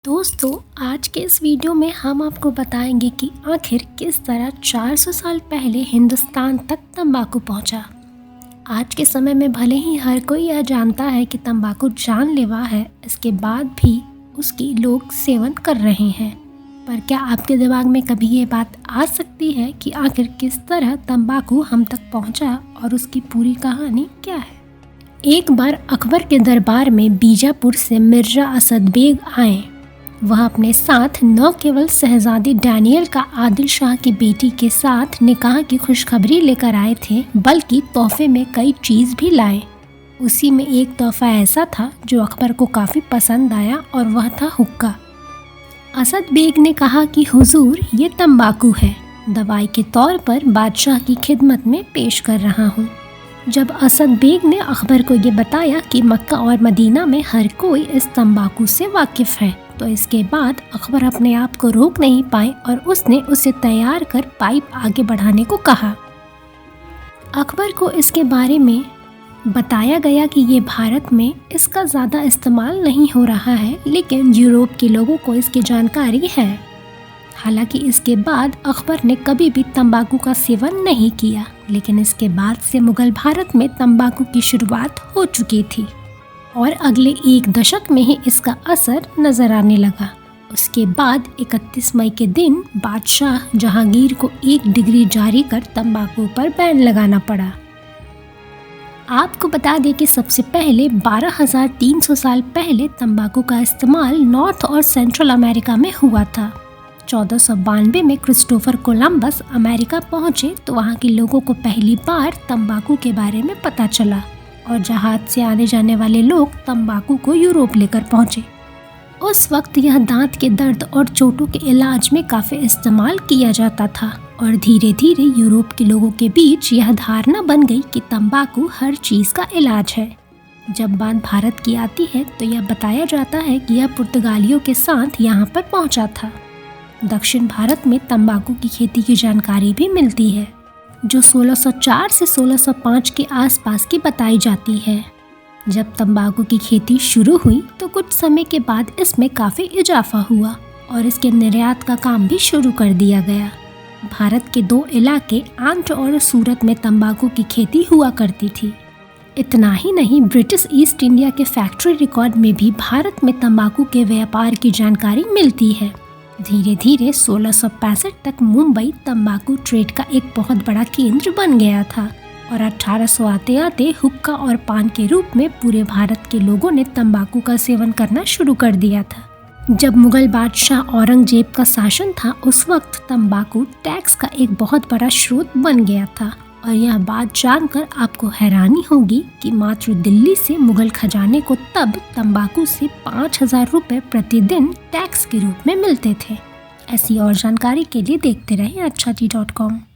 दोस्तों, आज के इस वीडियो में हम आपको बताएंगे कि आखिर किस तरह 400 साल पहले हिंदुस्तान तक तंबाकू पहुंचा। आज के समय में भले ही हर कोई यह जानता है कि तंबाकू जानलेवा है, इसके बाद भी उसकी लोग सेवन कर रहे हैं। पर क्या आपके दिमाग में कभी ये बात आ सकती है कि आखिर किस तरह तंबाकू हम तक पहुंचा और उसकी पूरी कहानी क्या है? एक बार अकबर के दरबार में बीजापुर से मिर्जा असद बेग आए। वह अपने साथ न केवल शहजादी डैनियल का आदिल शाह की बेटी के साथ निकाह की खुशखबरी लेकर आए थे, बल्कि तोहफे में कई चीज़ भी लाए। उसी में एक तोहफा ऐसा था जो अकबर को काफ़ी पसंद आया और वह था हुक्का। असद बेग ने कहा कि हुजूर, ये तंबाकू है, दवाई के तौर पर बादशाह की खिदमत में पेश कर रहा हूँ। जब असद बेग ने अकबर को ये बताया कि मक्का और मदीना में हर कोई इस तंबाकू से वाकिफ़ है, तो इसके बाद अकबर अपने आप को रोक नहीं पाए और उसने उसे तैयार कर पाइप आगे बढ़ाने को कहा। अकबर को इसके बारे में बताया गया कि ये भारत में इसका ज़्यादा इस्तेमाल नहीं हो रहा है, लेकिन यूरोप के लोगों को इसकी जानकारी है। हालांकि इसके बाद अकबर ने कभी भी तंबाकू का सेवन नहीं किया, लेकिन इसके बाद से मुगल भारत में तंबाकू की शुरुआत हो चुकी थी और अगले एक दशक में ही इसका असर नजर आने लगा। उसके बाद 31 मई के दिन बादशाह जहांगीर को 1 डिक्री जारी कर तंबाकू पर बैन लगाना पड़ा। आपको बता दें कि सबसे पहले 12,300 साल पहले तंबाकू का इस्तेमाल नॉर्थ और सेंट्रल अमेरिका में हुआ था। 1492 में क्रिस्टोफर कोलंबस अमेरिका पहुंचे तो वहां के लोगों को पहली बार तंबाकू के बारे में पता चला और जहाज से आने जाने वाले लोग तंबाकू को यूरोप लेकर पहुंचे। उस वक्त यह दांत के दर्द और चोटों के इलाज में काफ़ी इस्तेमाल किया जाता था और धीरे धीरे यूरोप के लोगों के बीच यह धारणा बन गई कि तंबाकू हर चीज़ का इलाज है। जब बात भारत की आती है तो यह बताया जाता है कि यह पुर्तगालियों के साथ यहाँ पर पहुँचा था। दक्षिण भारत में तंबाकू की खेती की जानकारी भी मिलती है, जो 1604 से 1605 के आसपास की बताई जाती है। जब तंबाकू की खेती शुरू हुई तो कुछ समय के बाद इसमें काफ़ी इजाफा हुआ और इसके निर्यात का काम भी शुरू कर दिया गया। भारत के 2 इलाके आंध्र और सूरत में तंबाकू की खेती हुआ करती थी। इतना ही नहीं, ब्रिटिश ईस्ट इंडिया के फैक्ट्री रिकॉर्ड में भी भारत में तंबाकू के व्यापार की जानकारी मिलती है। धीरे धीरे 1665 तक मुंबई तंबाकू ट्रेड का एक बहुत बड़ा केंद्र बन गया था और 1800 आते आते हुक्का और पान के रूप में पूरे भारत के लोगों ने तंबाकू का सेवन करना शुरू कर दिया था। जब मुगल बादशाह औरंगजेब का शासन था, उस वक्त तंबाकू टैक्स का एक बहुत बड़ा स्रोत बन गया था और यह बात जानकर आपको हैरानी होगी कि मात्र दिल्ली से मुगल खजाने को तब तंबाकू से 5,000 रुपये प्रतिदिन टैक्स के रूप में मिलते थे। ऐसी और जानकारी के लिए देखते रहें अच्छा जी.com।